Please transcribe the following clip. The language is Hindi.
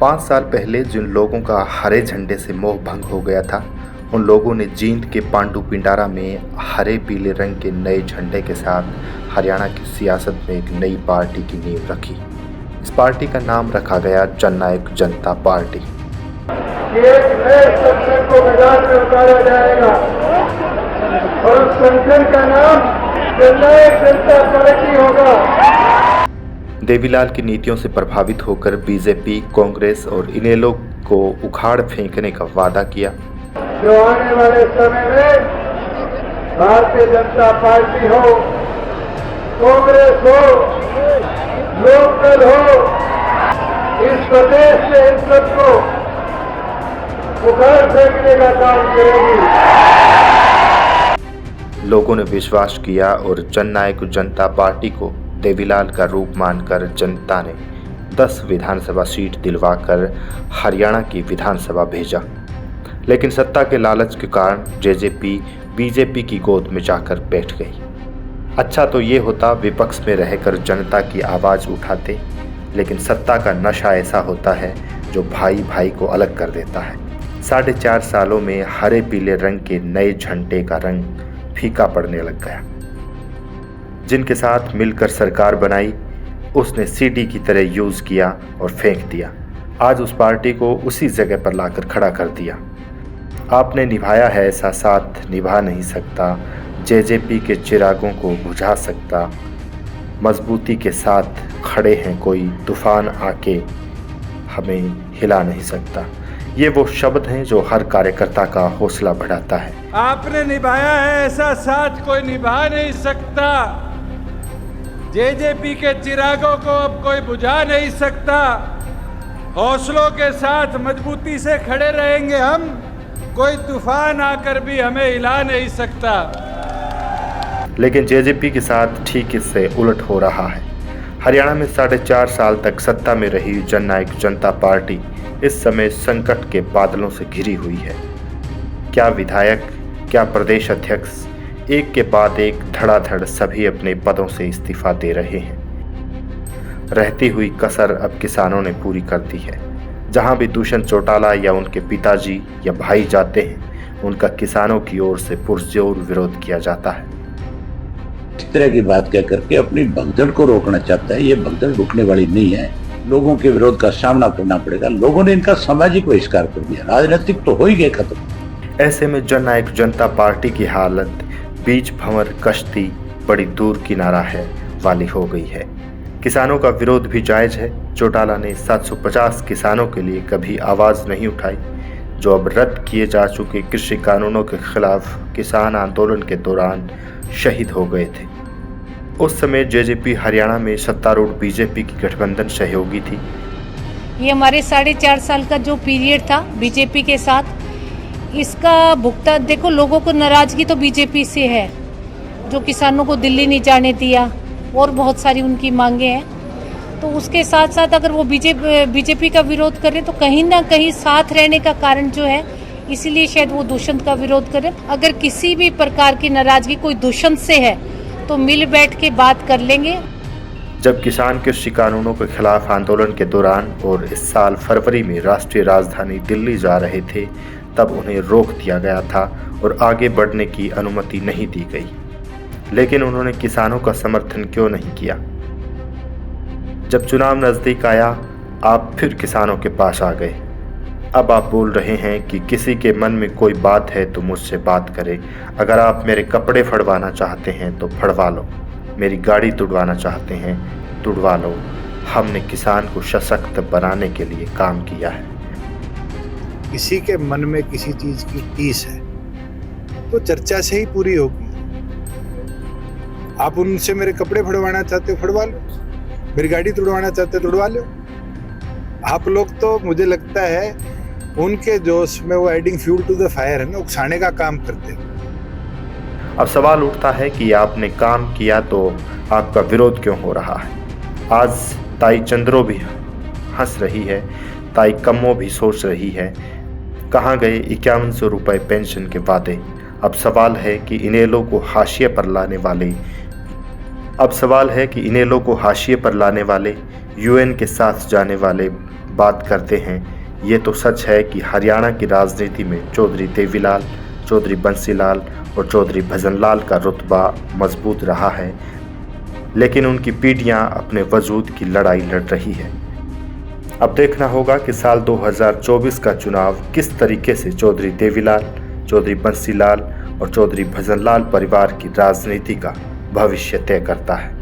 5 साल पहले जिन लोगों का हरे झंडे से मोह भंग हो गया था, उन लोगों ने जींद के पांडु पिंडारा में हरे पीले रंग के नए झंडे के साथ हरियाणा की सियासत में एक नई पार्टी की नींव रखी। इस पार्टी का नाम रखा गया जननायक जनता पार्टी। एक नए संगठन को मैदान में उतारा जाएगा और उस संगठन का नाम जननायक जनता पार्टी होगा। देवीलाल की नीतियों से प्रभावित होकर बीजेपी, कांग्रेस और इनेलो को उखाड़ फेंकने का वादा किया। जो आने वाले समय में भारतीय जनता पार्टी हो, कांग्रेस हो, लोकदल हो, इस प्रदेश से इन सबको उखाड़ फेंकने का काम करेगी। लोगों ने विश्वास किया और जननायक जनता पार्टी को देवीलाल का रूप मानकर जनता ने 10 विधानसभा सीट दिलवाकर हरियाणा की विधानसभा भेजा। लेकिन सत्ता के लालच के कारण जेजेपी बीजेपी की गोद में जाकर बैठ गई। अच्छा तो ये होता विपक्ष में रहकर जनता की आवाज़ उठाते, लेकिन सत्ता का नशा ऐसा होता है जो भाई भाई को अलग कर देता है। 4.5 सालों में हरे पीले रंग के नए झंडे का रंग फीका पड़ने लग गया। जिनके साथ मिलकर सरकार बनाई, उसने सीडी की तरह यूज़ किया और फेंक दिया। आज उस पार्टी को उसी जगह पर लाकर खड़ा कर दिया। आपने निभाया है ऐसा साथ निभा नहीं सकता, जेजेपी के चिरागों को बुझा सकता, मजबूती के साथ खड़े हैं कोई तूफान आके हमें हिला नहीं सकता। ये वो शब्द हैं जो हर कार्यकर्ता का हौसला बढ़ाता है। आपने निभाया है ऐसा साथ कोई निभा नहीं सकता, जेजेपी के चिरागों को अब कोई बुझा नहीं सकता। हौसलों के साथ मजबूती से खड़े रहेंगे हम, कोई तूफान आकर भी हमें हिला नहीं सकता। लेकिन जेजेपी के साथ ठीक इससे उलट हो रहा है। हरियाणा में 4.5 साल तक सत्ता में रही जननायक जनता पार्टी इस समय संकट के बादलों से घिरी हुई है। क्या विधायक, क्या प्रदेश अध्यक्ष, एक के बाद एक धड़ाधड़ सभी अपने पदों से इस्तीफा दे रहे हैं। रहती हुई कसर अब किसानों ने पूरी कर दी है। जहां भी दुष्यंत चौटाला या उनके पिताजी या भाई जाते हैं, उनका किसानों की ओर से पुरजोर विरोध किया जाता है। इस तरह की बात कह करके अपनी भगदड़ को रोकना चाहता है। ये भगदड़ रुकने वाली नहीं है। लोगों के विरोध का सामना करना पड़ेगा। लोगों ने इनका सामाजिक बहिष्कार कर दिया, राजनीतिक तो हो ही गए खत्म। ऐसे में जननायक जनता पार्टी की हालत बीच भंवर कश्ती बड़ी दूर किनारा है वाली हो गई है। किसानों का विरोध भी जायज है। चौटाला ने 750 किसानों के लिए कभी आवाज़ नहीं उठाई, जो अब रद्द किए जा चुके कृषि कानूनों के खिलाफ किसान आंदोलन के दौरान शहीद हो गए थे। उस समय जेजेपी हरियाणा में सत्तारूढ़ बीजेपी की गठबंधन सहयोगी थी। ये हमारे 4.5 साल का जो पीरियड था बीजेपी के साथ, इसका भुगतान देखो, लोगों को नाराजगी तो बीजेपी से है, जो किसानों को दिल्ली नहीं जाने दिया और बहुत सारी उनकी मांगे हैं। तो उसके साथ साथ अगर वो बीजेपी का विरोध करें तो कहीं ना कहीं साथ रहने का कारण जो है, इसीलिए शायद वो दुष्यंत का विरोध करें। अगर किसी भी प्रकार की नाराजगी कोई दुष्यंत से है तो मिल बैठ के बात कर लेंगे। जब किसान कृषि कानूनों के खिलाफ आंदोलन के दौरान और इस साल फरवरी में राष्ट्रीय राजधानी दिल्ली जा रहे थे, तब उन्हें रोक दिया गया था और आगे बढ़ने की अनुमति नहीं दी गई। लेकिन उन्होंने किसानों का समर्थन क्यों नहीं किया? जब चुनाव नज़दीक आया, आप फिर किसानों के पास आ गए। अब आप बोल रहे हैं कि किसी के मन में कोई बात है तो मुझसे बात करे। अगर आप मेरे कपड़े फड़वाना चाहते हैं तो फड़वा लो, मेरी गाड़ी तुड़वाना चाहते हैं तुड़वा लो। हमने किसान को सशक्त बनाने के लिए काम किया है। किसी के मन में किसी चीज की टीस है तो चर्चा से ही पूरी होगी। आप उनसे मेरे कपड़े फड़वाना चाहते हो, फड़वा लो। मेरी गाड़ी तुड़वाना चाहते हो, तुड़वा लो। आप लोग तो मुझे लगता है उनके जोश में वो adding fuel to the fire है ना, उकसाने का काम करते हैं। अब सवाल उठता है कि आपने काम किया तो आपका विरोध क्यों हो रहा है? आज ताई चंद्रो भी हंस रही है, ताई कम्मो भी सोच रही है, कहाँ गए 5100 रुपये पेंशन के वादे? अब सवाल है कि इनेलो को हाशिए पर लाने वाले यूएन के साथ जाने वाले बात करते हैं। ये तो सच है कि हरियाणा की राजनीति में चौधरी देवीलाल, चौधरी बंसीलाल और चौधरी भजनलाल का रुतबा मजबूत रहा है, लेकिन उनकी पीढ़ियां अपने वजूद की लड़ाई लड़ रही है। अब देखना होगा कि साल 2024 का चुनाव किस तरीके से चौधरी देवीलाल, चौधरी बंसीलाल और चौधरी भजनलाल परिवार की राजनीति का भविष्य तय करता है।